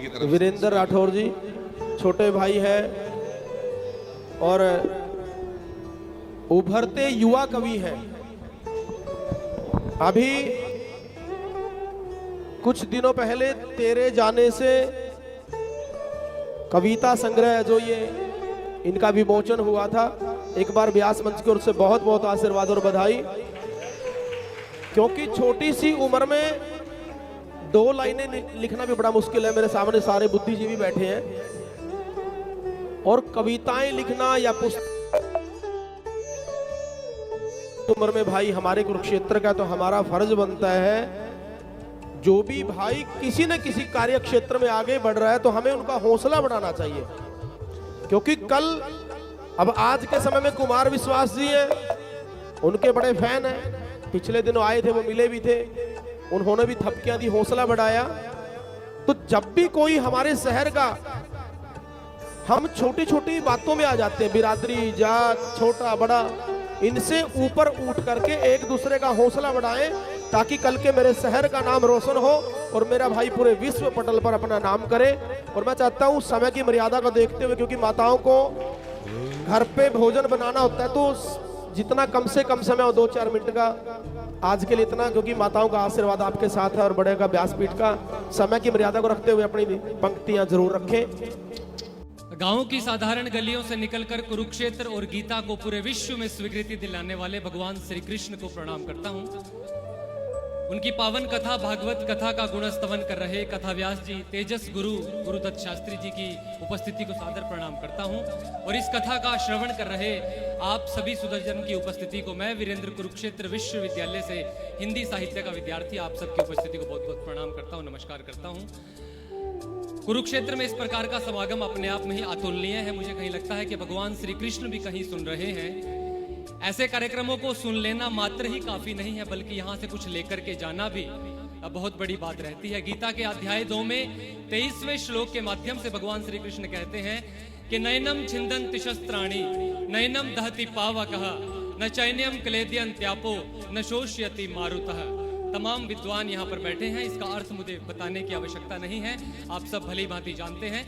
की तरफ वीरेंद्र राठौर जी छोटे भाई है और उभरते युवा कवि हैं। अभी कुछ दिनों पहले तेरे जाने से कविता संग्रह जो ये इनका विमोचन हुआ था। एक बार व्यास मंच की ओर से बहुत बहुत आशीर्वाद और बधाई, क्योंकि छोटी सी उम्र में 2 लाइनें लिखना भी बड़ा मुश्किल है। मेरे सामने सारे बुद्धिजीवी बैठे हैं और कविताएं लिखना या पुस्तक उम्र में भाई हमारे कुरुक्षेत्र का तो हमारा फर्ज बनता है, जो भी भाई किसी न किसी कार्य क्षेत्र में आगे बढ़ रहा है तो हमें उनका हौसला बढ़ाना चाहिए। क्योंकि कल अब आज के समय में कुमार विश्वास जी हैं, उनके बड़े फैन हैं, पिछले दिनों आए थे, वो मिले भी थे, उन्होंने भी थपकियां दी, हौसला बढ़ाया। तो जब भी कोई हमारे शहर का, हम छोटी छोटी बातों में आ जाते हैं, बिरादरी जात छोटा बड़ा, इनसे ऊपर उठ करके एक दूसरे का हौसला बढ़ाएं ताकि कल के मेरे शहर का नाम रोशन हो और मेरा भाई पूरे विश्व पटल पर अपना नाम करे। और मैं चाहता हूं समय की मर्यादा को देखते हुए, क्योंकि माताओं को घर पे भोजन बनाना होता है, तो जितना कम से कम समय हो 2-4 मिनट का, आज के लिए इतना, क्योंकि माताओं का आशीर्वाद आपके साथ है और बड़े का व्यासपीठ का। समय की मर्यादा को रखते हुए अपनी पंक्तियां जरूर रखें। गांव की साधारण गलियों से निकलकर कुरुक्षेत्र और गीता को पूरे विश्व में स्वीकृति दिलाने वाले भगवान श्री कृष्ण को प्रणाम करता हूं। उनकी पावन कथा भागवत कथा का गुणस्तवन कर रहे कथा व्यास जी तेजस गुरुदत्त शास्त्री जी की उपस्थिति को सादर प्रणाम करता हूं और इस कथा का श्रवण कर रहे आप सभी सुधरजन की उपस्थिति को मैं वीरेंद्र कुरुक्षेत्र विश्वविद्यालय से हिंदी साहित्य का विद्यार्थी आप सबकी उपस्थिति को बहुत बहुत प्रणाम करता हूं, नमस्कार करता हूं। कुरुक्षेत्र में इस प्रकार का समागम अपने आप में ही अतुलनीय है। मुझे कहीं लगता है कि भगवान श्री कृष्ण भी कहीं सुन रहे हैं। ऐसे कार्यक्रमों को सुन लेना मात्र ही काफी नहीं है, बल्कि यहाँ से कुछ लेकर के जाना भी बहुत बड़ी बात रहती है। गीता के अध्याय 2 में 23वें श्लोक के माध्यम से भगवान श्री कृष्ण कहते हैं कि नयनम छिंदन्ति शस्त्राणि नयनम दहति पावकः न चैन्यम क्लेद्यं त्यापो न शोष्यति मारुतः। तमाम विद्वान यहाँ पर बैठे हैं, इसका अर्थ मुझे बताने की आवश्यकता नहीं है, आप सब भली भांति जानते हैं।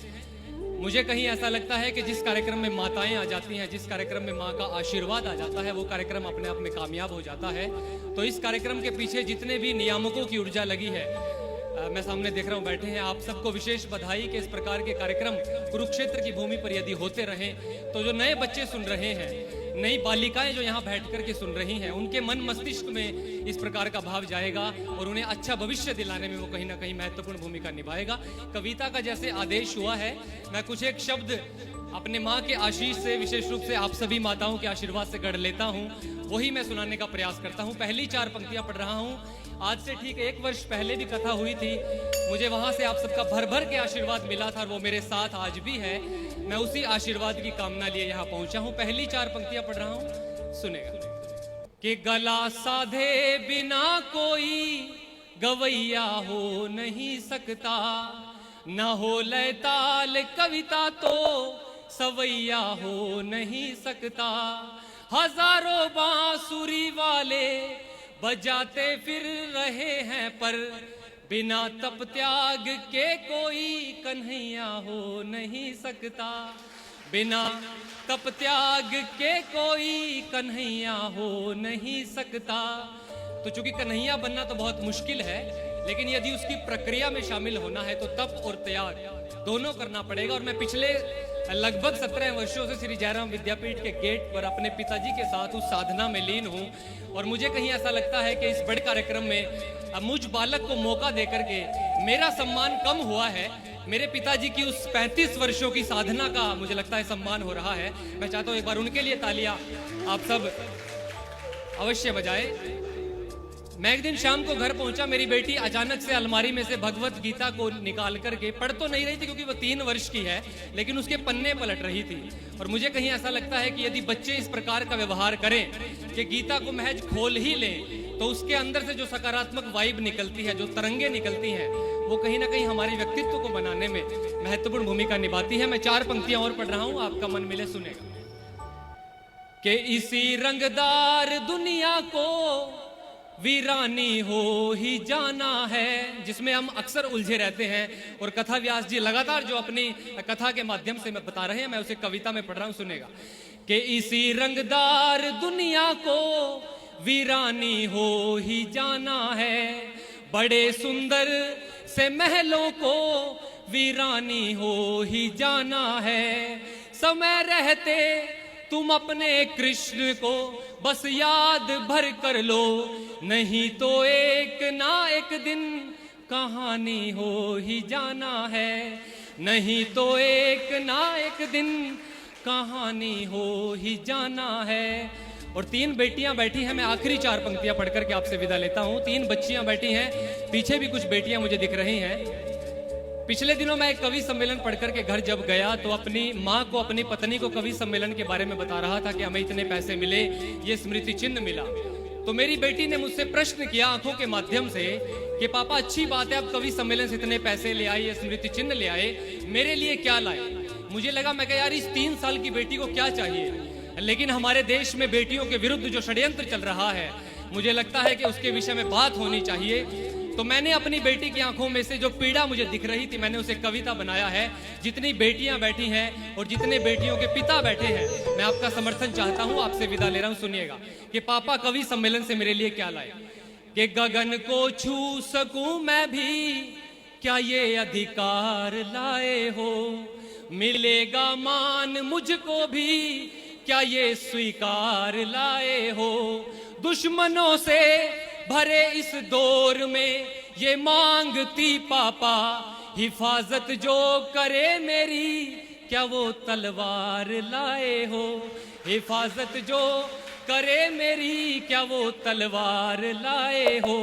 मुझे कहीं ऐसा लगता है कि जिस कार्यक्रम में माताएं आ जाती हैं, जिस कार्यक्रम में माँ का आशीर्वाद आ जाता है, वो कार्यक्रम अपने आप में कामयाब हो जाता है। तो इस कार्यक्रम के पीछे जितने भी नियामकों की ऊर्जा लगी है, मैं सामने देख रहा हूँ बैठे हैं, आप सबको विशेष बधाई कि इस प्रकार के कार्यक्रम कुरुक्षेत्र की भूमि पर यदि होते रहें तो जो नए बच्चे सुन रहे हैं, नई बालिकाएं जो यहाँ बैठ कर के सुन रही हैं, उनके मन मस्तिष्क में इस प्रकार का भाव जाएगा और उन्हें अच्छा भविष्य दिलाने में वो कहीं ना कहीं महत्वपूर्ण भूमिका निभाएगा। कविता का जैसे आदेश हुआ है, मैं कुछ एक शब्द अपने माँ के आशीष से, विशेष रूप से आप सभी माताओं के आशीर्वाद से गढ़ लेता हूँ, वही मैं सुनाने का प्रयास करता हूँ। पहली 4 पंक्तियां पढ़ रहा हूँ। आज से ठीक 1 वर्ष पहले भी कथा हुई थी, मुझे वहां से आप सबका भर भर के आशीर्वाद मिला था और वो मेरे साथ आज भी है। मैं उसी आशीर्वाद की कामना लिए यहाँ पहुंचा हूँ। पहली 4 पंक्तियां पढ़ रहा हूँ, सुनेगा। कि गला साधे बिना कोई गवैया हो नहीं सकता, न हो लय ताल कविता तो सवैया हो नहीं सकता। हजारों बांसुरी वाले बजाते फिर रहे हैं, पर बिना तप त्याग के कोई कन्हैया हो नहीं सकता। बिना तप त्याग के कोई कन्हैया हो नहीं सकता। तो चूंकि कन्हैया बनना तो बहुत मुश्किल है, लेकिन यदि उसकी प्रक्रिया में शामिल होना है तो तप और त्याग दोनों करना पड़ेगा। और मैं पिछले लगभग 17 वर्षों से श्री जयराम विद्यापीठ के गेट पर अपने पिताजी के साथ उस साधना में लीन हूँ और मुझे कहीं ऐसा लगता है कि इस बड़े कार्यक्रम में मुझ बालक को मौका देकर के मेरा सम्मान कम हुआ है। मेरे पिताजी की उस 35 वर्षों की साधना का मुझे लगता है सम्मान हो रहा है। मैं चाहता हूँ एक बार उनके लिए तालियां आप सब अवश्य बजाएं। मैं एक दिन शाम को घर पहुंचा, मेरी बेटी अचानक से अलमारी में से भगवत गीता को निकाल करके पढ़ तो नहीं रही थी क्योंकि वो 3 वर्ष की है, लेकिन उसके पन्ने पलट रही थी। और मुझे कहीं ऐसा लगता है कि यदि बच्चे इस प्रकार का व्यवहार करें कि गीता को महज खोल ही लें, तो उसके अंदर से जो सकारात्मक वाइब निकलती है, जो तरंगे निकलती हैं, वो कहीं ना कहीं हमारे व्यक्तित्व को बनाने में महत्वपूर्ण भूमिका निभाती है। मैं 4 पंक्तियां और पढ़ रहा हूं, आपका मन मिले सुनेगा। कि इसी रंगदार दुनिया को वीरानी हो ही जाना है, जिसमें हम अक्सर उलझे रहते हैं। और कथा व्यास जी लगातार जो अपनी कथा के माध्यम से मैं बता रहे हैं, मैं उसे कविता में पढ़ रहा हूं, सुनेगा कि इसी रंगदार दुनिया को वीरानी हो ही जाना है, बड़े सुंदर से महलों को वीरानी हो ही जाना है। समय रहते तुम अपने कृष्ण को बस याद भर कर लो, नहीं तो एक ना एक दिन कहानी हो ही जाना है, नहीं तो एक ना एक दिन कहानी हो ही जाना है। और 3 बेटियां बैठी हैं, मैं आखिरी 4 पंक्तियां पढ़ करके आपसे विदा लेता हूं। 3 बच्चियां बैठी हैं, पीछे भी कुछ बेटियां मुझे दिख रही हैं। पिछले दिनों मैं एक कवि सम्मेलन पढ़कर के घर जब गया तो अपनी माँ को, अपनी पत्नी को कवि सम्मेलन के बारे में बता रहा था कि हमें इतने पैसे मिले, ये स्मृति चिन्ह मिला। तो मेरी बेटी ने मुझसे प्रश्न किया आंखों के माध्यम से कि पापा अच्छी बात है, आप कवि सम्मेलन से इतने पैसे ले आए, ये स्मृति चिन्ह ले आए, मेरे लिए क्या लाए? मुझे लगा, मैं कहा यार इस 3 साल की बेटी को क्या चाहिए, लेकिन हमारे देश में बेटियों के विरुद्ध जो षड्यंत्र चल रहा है, मुझे लगता है कि उसके विषय में बात होनी चाहिए। तो मैंने अपनी बेटी की आंखों में से जो पीड़ा मुझे दिख रही थी, मैंने उसे कविता बनाया है। जितनी बेटियां बैठी हैं और जितने बेटियों के पिता बैठे हैं, मैं आपका समर्थन चाहता हूं, आपसे विदा ले रहा हूं। सुनिएगा कि पापा कवि सम्मेलन से मेरे लिए क्या लाए। कि गगन को छू सकूं मैं भी, क्या ये अधिकार लाए हो, मिलेगा मान मुझको भी, क्या ये स्वीकार लाए हो, दुश्मनों से भरे इस दौर में ये मांगती पापा, हिफाजत जो करे मेरी, क्या वो तलवार लाए हो, हिफाजत जो करे मेरी, क्या वो तलवार लाए हो।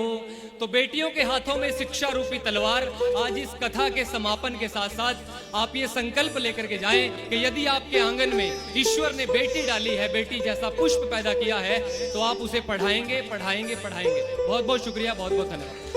तो बेटियों के हाथों में शिक्षा रूपी तलवार, आज इस कथा के समापन के साथ साथ आप ये संकल्प लेकर के जाएं कि यदि आपके आंगन में ईश्वर ने बेटी डाली है, बेटी जैसा पुष्प पैदा किया है, तो आप उसे पढ़ाएंगे, पढ़ाएंगे, पढ़ाएंगे। बहुत बहुत शुक्रिया, बहुत बहुत धन्यवाद।